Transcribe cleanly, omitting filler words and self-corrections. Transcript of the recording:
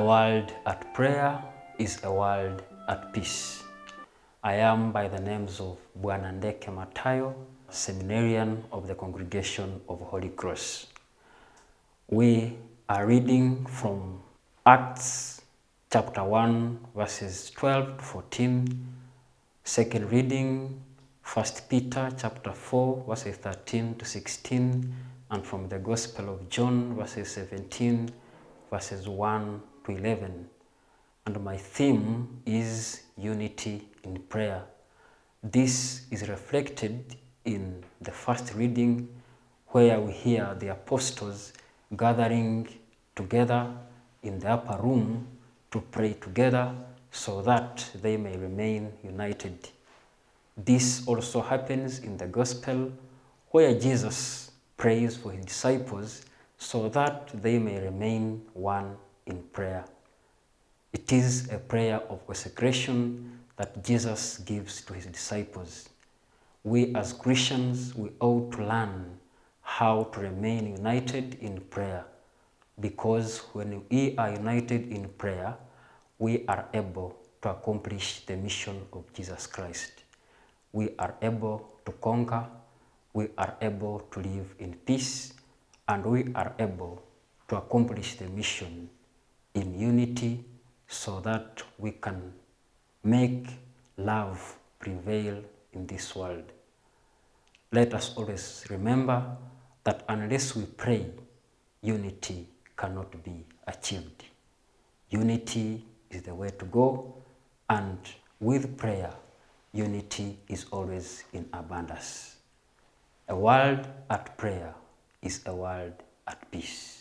A world at prayer is a world at peace. I am by the names of Bwana Ndeke Matayo, seminarian of the Congregation of Holy Cross. We are reading from Acts chapter 1 verses 12 to 14. Second reading, 1 Peter chapter 4 verses 13 to 16, and from the Gospel of John verses 17 verses 1 to 11. And my theme is unity in prayer. This is reflected in the first reading, where we hear the apostles gathering together in the upper room to pray together so that they may remain united. This also happens in the Gospel, where Jesus prays for his disciples so that they may remain one in prayer. It is a prayer of consecration that Jesus gives to his disciples. We as Christians, we ought to learn how to remain united in prayer, because when we are united in prayer, we are able to accomplish the mission of Jesus Christ. We are able to conquer, we are able to live in peace, and we are able to accomplish the mission in unity so that we can make love prevail in this world. Let us always remember that unless we pray, unity cannot be achieved. Unity is the way to go, and with prayer, unity is always in abundance. A world at prayer is a world at peace.